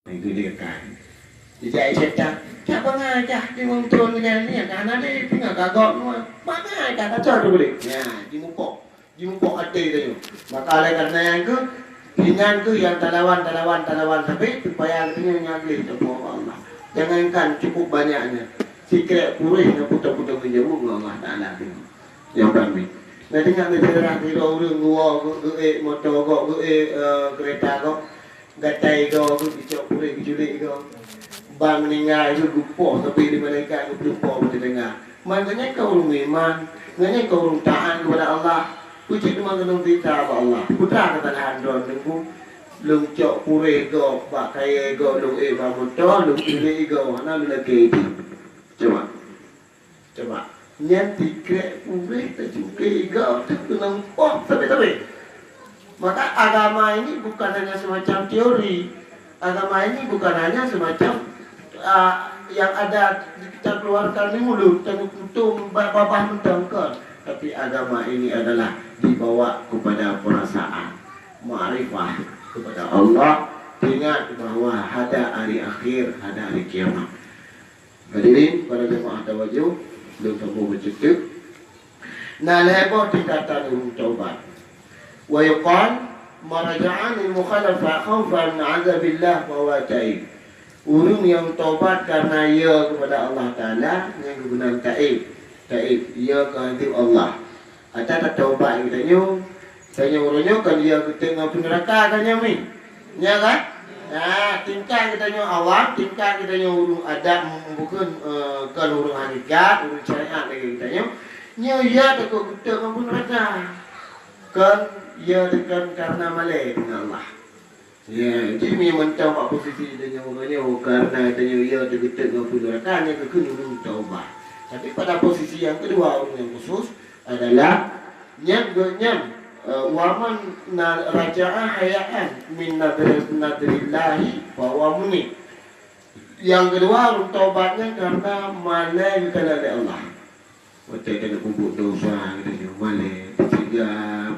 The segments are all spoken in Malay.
Itu dia kan. Jadi saya cakap bangai dah di montun dengan ni kan ada tengah kagak semua. Bangai dah kacau tu boleh. Ya, di mupok hati tu. Maka oleh karena yang ke dengan tu yang talawan sampai supaya artinya nyagli semua Allah. Jangankan cukup banyaknya. Sikret purih yang putar-putar menjemu Allah Ta'ala tu. Yang kami. Nah tengok ni terang tidur orang luar ke motor ke kereta ke gatai ke kicau purih kejulik ke bang meninggal itu lupa tapi di malaikat itu lupa kita dengar. Maknanya kau orang iman, maknanya kau orang taat kepada Allah. Pucuk memang kena cerita kepada Allah. Putra kata handron tengku lung cok purih ke bak kaya ke lung bang motor lung kejulik ke mana lelaki itu. Coba. Yang tiga purih terjungkir kau terkenang sampai. Maka agama ini bukan hanya semacam teori. Agama ini bukan hanya semacam yang ada kita keluarkan di mulut untuk babah mentangkan. Tapi agama ini adalah dibawa kepada perasaan, ma'rifah kepada Allah. Ingat bahawa ada hari akhir, ada hari kiamat. Hadirin para jemaah tawajuh, belum semua bercakap. Nah, lebar tingkatan urung taubat. Wa yuqal maraja'an al-mukhalafa khawfan 'adzabillah wa huwa taib. Urung yang taubat karena ia kepada Allah Taala yang kegunaan taib. Taib ia kehendak Allah. Ada tak taubat kita nyu? Saya urungnya kan dia tengah neraka kan nyami. Ya kan? Nah, tingkah kita nyu awam, tingkah kita nyu urung adab bukan kan urung hakikat, urung syariat lagi kita nyu. Nya ya tak kau kita mampu neraka. Kan ia tekan karena malai dengan Allah. Ya, jadi memang tahu apa posisi dia orangnya karena dia ia tergetek dengan neraka nya kekun taubat. Tapi pada posisi yang kedua orang yang khusus adalah nyam waman raja'a hayaan min nadrillahi wa muni. Yang kedua orang taubatnya karena malai kepada Allah. Macam kena kubur dosa kita malai sehingga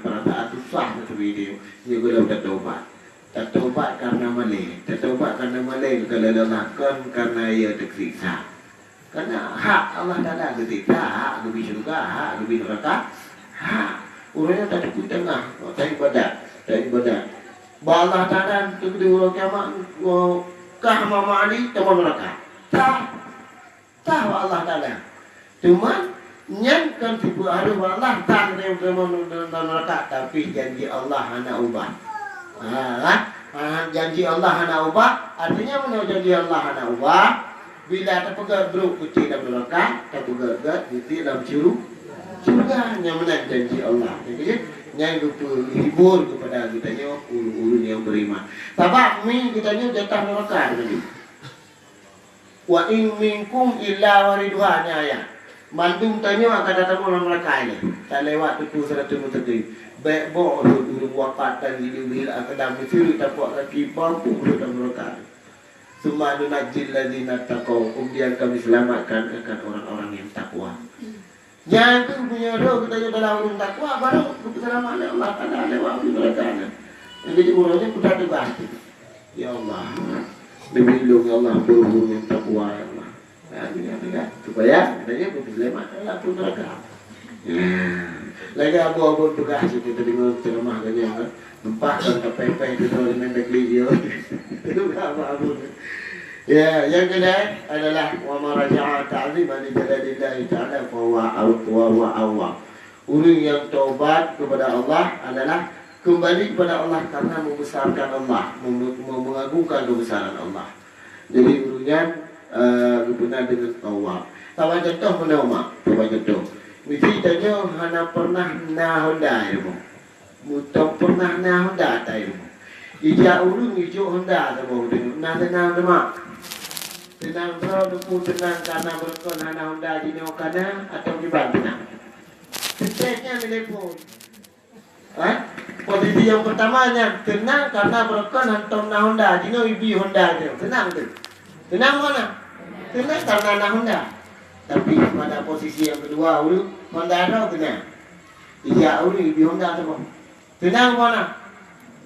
perasaan susah tu video dia kalau tak taubat. Tak taubat karena malai, tak taubat karena malai kalau lelakan karena ia tersiksa. Karena hak Allah Taala ketika hak lebih syurga, hak lebih neraka, hak orangnya tak cukup tengah, tak ibadat. Bahawa Allah Taala tu kedua kiamat kah mama Ali teman neraka. Tak Allah Taala. Cuma nyankan tipu hari Allah tak yang teman neraka tapi janji Allah hana ubah. Janji Allah hana ubah artinya mana janji Allah hana ubah bila terpegat beruk kucing dalam neraka terpegat itu dalam surga yang menang janji Allah. Jadi yang hibur kepada kita ulu-ulu yang beriman. Sebab mi kita jatah neraka tadi. Wa in minkum illa waridhuha ya. Mandum tanya akan datang orang neraka ini. Tak lewat tu 100 meter. Baik bawa urung wafat dan hidup bila akan disuruh tak buat kaki mampu dalam neraka. Summa nunajjil ladzina taqaw. Kemudian kami selamatkan akan orang-orang yang takwa. Jangan tu punya roh kita dalam urung takwa baru keselamatan Allah Taala lewat neraka. Jadi urangnya sudah tegas. Ya Allah. Lindungi Allah urung yang takwa ya Allah. Ya, supaya kita boleh selamat dalam neraka. Lagi abu-abu tugas kita dengar ceramah kan yang nampak kan pepe itu dengan dekli dia. Itu abu-abu. Ya, yang kedua adalah wa maraja'a ta'ziman li jalalillahi ta'ala fa huwa awwab. Orang yang taubat kepada Allah adalah kembali kepada Allah karena membesarkan Allah, mengagungkan kebesaran Allah. Jadi urungan benar dengan tawab. Tawa contoh mana mak? Tawa contoh. Mesti tanya hana pernah na Honda ilmu. Mutong pernah na Honda tak ilmu. Ija urung ijo Honda tak mau dengan na tenang mak. Tenang bro, aku tenang karena berkon hana Honda di kana atau di tenang. Sesnya telepon. Posisi yang pertamanya tenang karena berkon hantam na Honda di ibi Honda dia. Tenang tu. Tenang mana? Tenang karena na Honda. Tapi pada posisi yang kedua urung Honda dah tenang. Iya urung ibi Honda tu. Tenang mana?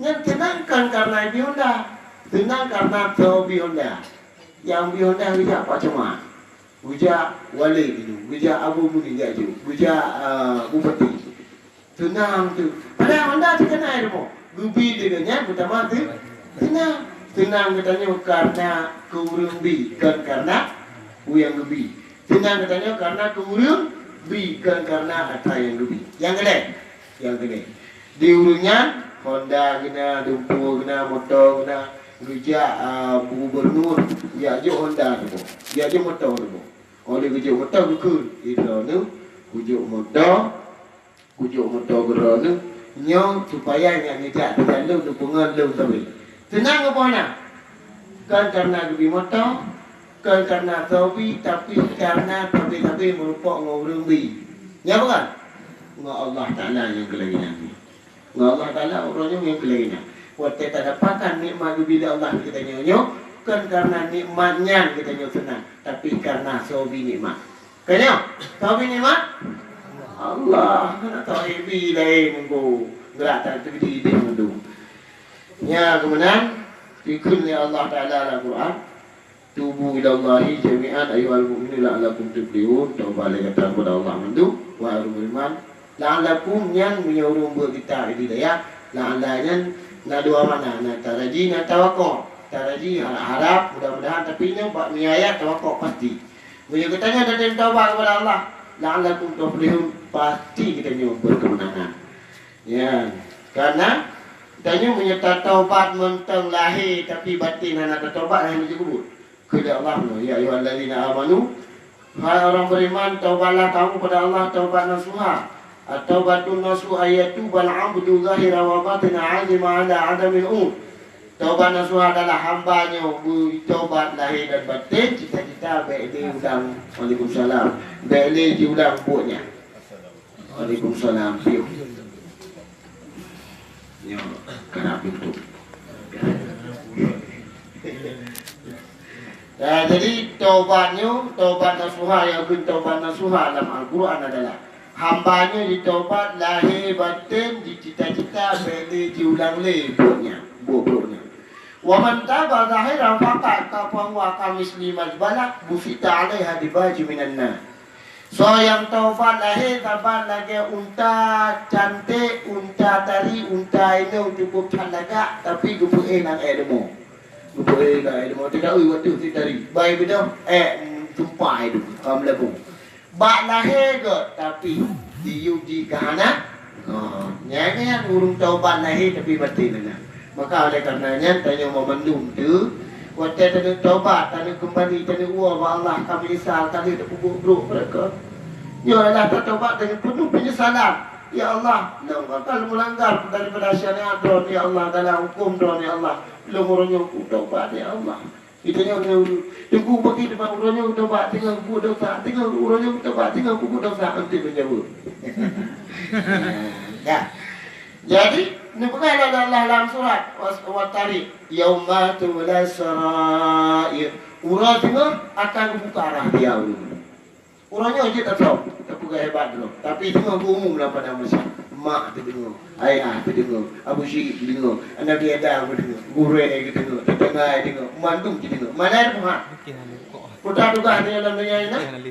Yang tenangkan karena ibi Honda. Senang karena Tobi Honda. Yang bi Honda kerja apa cuma? Kerja wali gitu, kerja Abu Muni je, kerja Bupati. Senang tu. Pada Honda terkenal demo. Gubi dengannya pertama tu senang. Senang katanya karena keurung bi, kan karena yang gubi. Senang katanya karena keurung bi, kan karena ada yang gubi. Yang kedua. Di urungnya Honda kena, Dumpu kena, motor kena, kerja gubernur, ya je Honda tu, ya je motor tu. Oleh kerja motor kekul, itu nu, kerja motor kerana nyo supaya yang ngejak tu jalan tu pengalu tapi. Senang apa nak? Kan karena gubi motor, kan karena tobi, tapi karena tapi merupakan orang bi. Ya bukan? Dengan Allah Ta'ala yang kelahiran ni. Dengan Allah Ta'ala orangnya yang kelahiran. Waktu tak dapatkan nikmat bila Allah kita nyonya, kan karena nikmatnya kita nyonya senang. Tapi karena sobi nikmat. Kenapa? Sobi nikmat? Allah, kena tahu ibi lain mengko. Gerak tak terjadi dia mendu. Ya, kemudian dikul oleh Allah Ta'ala dalam Quran, tubu ila Allahi jami'an ayyuhal mu'minu la'alakum tuflihun. Taubat kata kepada Allah mendu wa iman la'alakum yang menyuruh kita hidayah. La'alanya nak dua mana, nak taraji nak tawakal. Taraji harap mudah-mudahan, tapi nya buat niat tawakal pasti. Bila katanya datang taubat kepada Allah, la'alakum tuflihun, pasti kita nyoba berkemenangan. Ya, karena tanya menyerta taubat mentang lahir tapi batin anak taubat hanya disebut. Kepada Allah, ya ayyuhallazina amanu, hai orang beriman, taubatlah kamu kepada Allah taubat nasuha. At-taubatun nasuha yatubal 'abdu zahira wa batina 'azima 'ala 'adamil taubat nasuha adalah hambanya bertaubat lahir dan batin, cita-cita baik dia ulang. Waalaikumsalam. Baik dia diulang buatnya. Waalaikumsalam. Ya, kena pintu. Nah, jadi taubatnya, taubat nasuha yang taubat nasuha dalam Al-Quran adalah hambanya ditaubat lahir batin, dicita-cita beli diulang le buatnya. Wa man taba zahiran faqat kafawa kamislimat balak busita alaiha dibaji minan nar. So yang taubat lahir tabat lagi unta cantik, unta tari, unta ini cukup candaga tapi gupu nang edemo. Gupu nang edemo tidak waktu si tari. Baik betul tumpah itu lagu. Bak lahir ke tapi diuji kahana. Nyanyi urung taubat lahir tapi batin lah. Maka oleh karenanya tanya mau mendung tu waktu tanya taubat, tanya kembali, tanya uang Allah kami isal, tanya tak buruk mereka. Ya Allah tak taubat dengan penuh penyesalan. Ya Allah, belum bakal melanggar daripada syariat don ya Allah dalam hukum don ya Allah. Belum orangnya taubat ya Allah. Itanya tunggu bagi depan orangnya taubat tinggal buku dosa, tinggal orangnya taubat tinggal buku dosa nanti menjawab. Ya. Jadi ini bukan Allah dalam surat Wat-Tariq yauma tubla sarair. Urang tengah akan buka rahasia dulu. Orangnya aja tak tahu, tak punya hebat dulu. Tapi tengah umum lah pada masa. Mak tu dengar, ayah tu dengar, Abu Syekh dengar, anak dia dah dengar, guru dia dengar, tetangga dengar, mandung dia dengar. Mana ada puhan? Putar juga dia dalam dunia ini.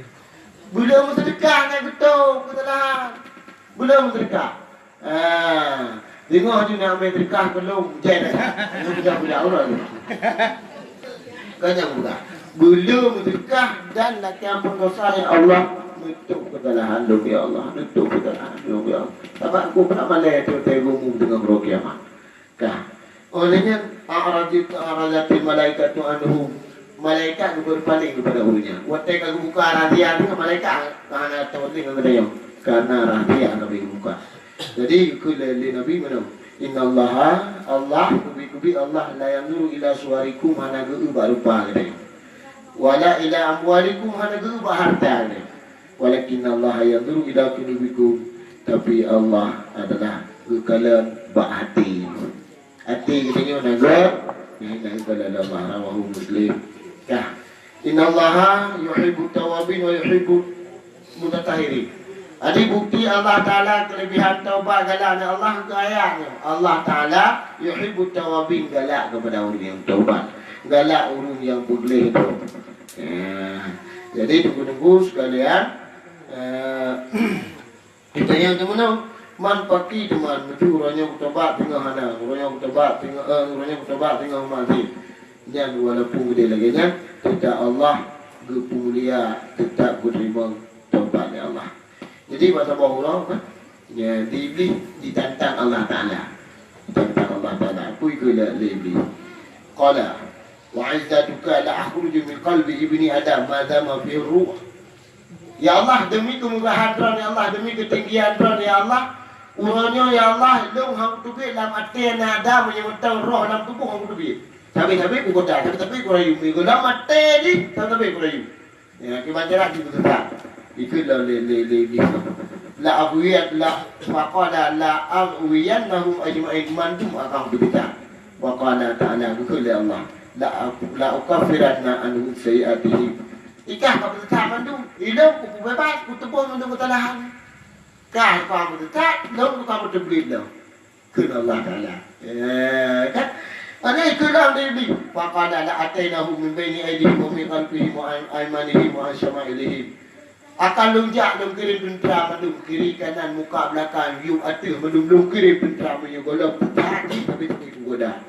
Belum sedekah nak betul kesalahan. Belum sedekah. Dengar tu nak ambil sedekah belum jadi. Ini budak-budak orang tu. Kanyang budak. Belum sedekah dan nak ampun dosa ya Allah. Nutup kesalahan dong ya Allah. Nutup kesalahan dong ya Allah. Sebab aku pernah malai tu tergumum dengan roh kiamat. Kah. Olehnya a'rajatil malaikatu anhum. Malaikat berpaling kepada urunya. Waktu aku buka rahasia tu malaikat karena tahu dengan dia. Karena rahasia Nabi buka. Jadi kulli Nabi mana? Innallaha Allah kubi Allah la yanzuru ila suwarikum hana geu rupa katanya. Wala ila amwalikum hana geu harta katanya. Walakin Allah yanzuru ila qulubikum. Tapi Allah adalah kekalian hati. Hati katanya naga inna illa Allah rawahu Muslim. Kah. Innallaha yuhibbu tawabin wa yuhibbu mutatahhirin. Ada bukti Allah Ta'ala kelebihan taubat galak Allah ke ayatnya. Allah Ta'ala yuhibbut tawabin, galak kepada orang yang taubat. Galak orang yang boleh tu. Jadi tunggu-tunggu sekalian. Kita yang teman man paki teman metu orangnya bertobat tengah hana, orangnya bertobat tengah mati. Jangan walaupun gede lagi kan, tidak Allah kemulia, tetap berterima taubatnya Allah. Jadi bahasa bahawa kan, ya dibeli ditantang Allah Taala, ditantang Allah Taala. Apa itu lah dibeli? Qala wa izzatuka la akhruju min qalbi ibni adam ma dama fi ruh. Ya Allah, demi kemurahan ya Allah, demi ketinggian ya Allah, urangnya ya Allah, lu hang tubi dalam hati ada menyebutkan roh dalam tubuh hang tubi. Tapi ku kota, tapi ku rayu, ku dalam hati ni, tapi ku rayu. Ya, kibanjara di kota. Ikulah le la awiyat la waqala la awiyannahum ajma'in mandum akan berbeda. Waqala ta'ala kulla Allah la ukaffiranna anhum sayi'atihim. Ikah kau berdetak mandum, hidup ku bebas, ku tebung mandum ketalahan. Kah kau berdetak, lalu kau berbeda. Kulla Allah Ta'ala. Kan? Ada ikulah ini. Waqala la atainahum min baini aydihim wa min khalfihim wa an aymanihim wa an syama'ilihim. Akan lunjak lung kiri pentera melung kiri kanan muka belakang view atas melung kiri pentera menyogolong tadi tapi goda.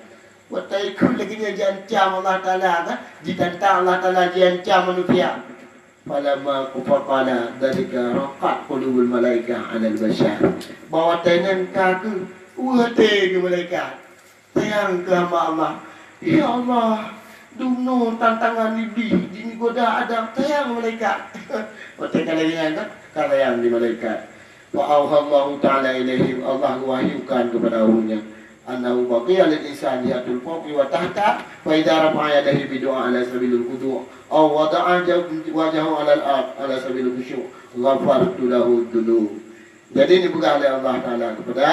Watai kul lagi dia jancam Allah Taala kan, ditantang Allah Taala jancam manusia. Falamma qafala dalika raqat qulubul malaikah 'alal bashar. Bawa tangan kaku wate ke malaikat. Sayang ke Allah. Ya Allah, duno tantangan iblis ini goda Adam, sayang malaikat. Waktu kalian kan kata yang di malaikat. Wa auhallahu ta'ala ilaihim, Allah wahyukan kepada orangnya. Annahu baqiya lil insani yatul fawqi wa tahta fa idza rafa'a yadahi bi du'a ala sabilil khudu' aw wada'a wajhahu ala al-ard ala sabilil khusyu' ghafartu lahu dzunub. Jadi ini bukan oleh Allah Ta'ala kepada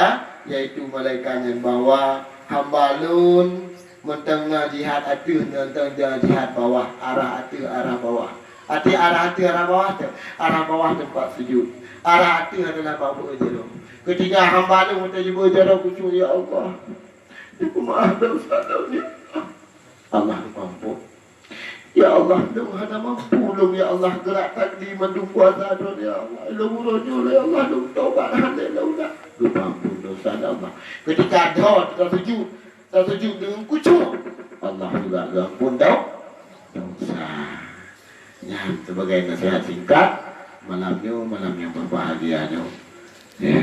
yaitu malaikat yang bawa hambalun mentengah jihad atas mentengah jihad bawah, arah atas arah bawah. Hati arah hati arah bawah tu, arah bawah tempat sujud. Arah hati adalah bawah jero. Ketika hamba lu minta jubah jero kucuk, ya Allah, aku maaf dosa ni. Allah mampu. Ya Allah, lu hana mampu lu ya Allah gerak takdir mandung kuasa tu ya Allah. Lu rojo ya Allah, lu taubat hande lu dah. Lu mampu dosa Allah. Ketika doa kita sujud dengan kucuk, Allah juga ampun dosa. Ya, sebagai nasihat singkat, malam yang berbahagianya. Ya,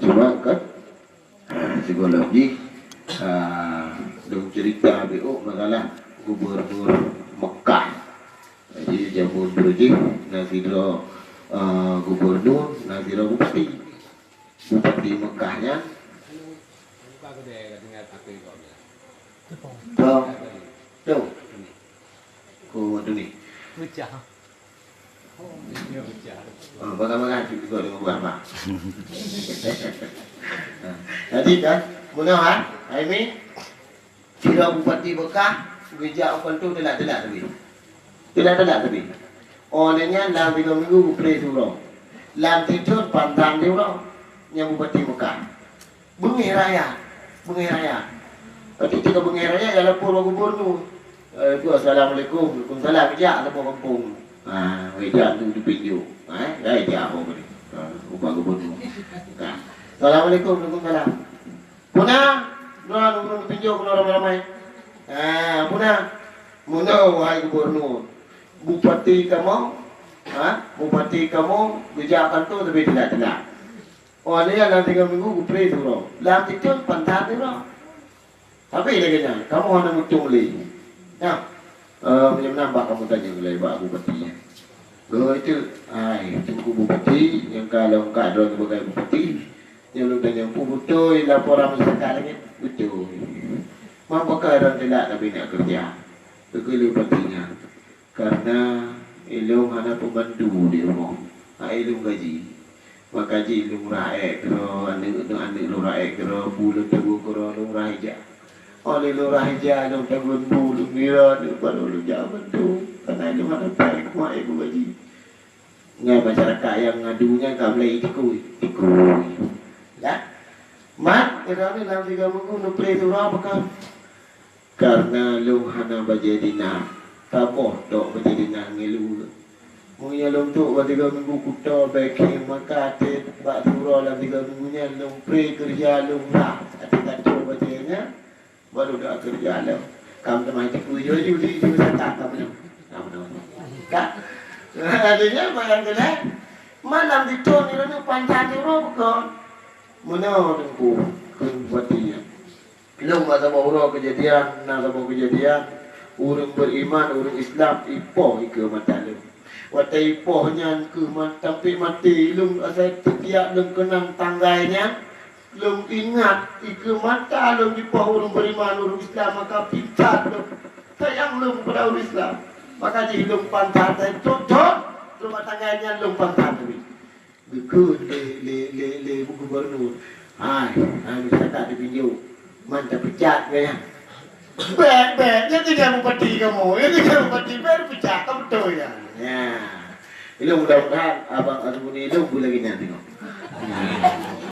cuma kan psikologi dong cerita BO masalah gubernur Mekah. Jadi jambul berji naziro gubernur, naziro bupati Mekahnya. Tuh, kau tu ni. Pecah. Bagaimana juga dengan berapa? Jadi kan, mudah ini kira bupati Mekah, geja orang tu tidak tapi. Orangnya dalam 3 minggu play surau. Dalam tidur pantang dia orang yang bupati Mekah. Bengi raya. Ketika bengi raya ialah pura gubernur. Assalamualaikum, waalaikumsalam, kerja ada kampung. Kerja tu dipinju. Kerja apa ni? Ubah gubernur. Assalamualaikum, waalaikumsalam. Punah, orang dipinju kena ramai-ramai. Punah, wahai gubernur. Bupati kamu kerja akan tu tapi tidak. Oh ni dalam 3 minggu kupre tu loh. Dalam itu pantat tu loh. Tapi lagi ni, kamu hanya muncul lagi. Ya, macam nampak kamu tanya mulai buat bupatinya. Kalau itu, tunggu bupati yang kalau kadron sebagai bupati, yang lu tanya betul laporan masyarakat ni betul. Mampu kadron tidak tapi nak kerja. Begitu bupatinya, karena ilmu hanya pembantu di rumah, ilmu gaji. Maka ji lu rakyat kero anak lu rakyat kero bulu tebu kero lu rakyat. Oleh lu rakyat lu tebu bulu mira lu baru lu jaman tu. Karena lu ada baik mak ibu gaji. Dengan masyarakat yang ngadunya kat Melayu tikui. Ya. Mat, kerana dalam 3 minggu nak pray surah apakah? Karena lu hana bajadina. Taboh dok bajadina ngelu. Munya lu tu 3 minggu kuta backing maka ate bak surah dalam 3 minggunya lu pray kerja lu lah. Ate kacau bajanya baru dah kerja lu. Kamu teman tikui je tak kamu. Kak. Adanya bayang-bayang malam di ton ni lu pancat urut kau. Mana tengku kebatian. Belum ada bawa kejadian, nak bawa kejadian. Orang beriman, orang Islam ipoh ke mata lu. Watai ipohnya ke mata tapi mati lu asal setiap lu kenang tanggainya. Lu ingat ke mata lu ipoh orang beriman, orang Islam maka pincat lu. Sayang lu pada orang Islam. Maka jadi lu pantat tutup rumah tangganya lu pantat tu. Good le gubernur. Hai saya tak ada pinjau. Mantap pecat kaya. Dia tidak mempati kamu. Dia tidak mempati baru pecat kamu betul ya. Ya. Ini mudah-mudahan abang Azmuni itu boleh gini tengok.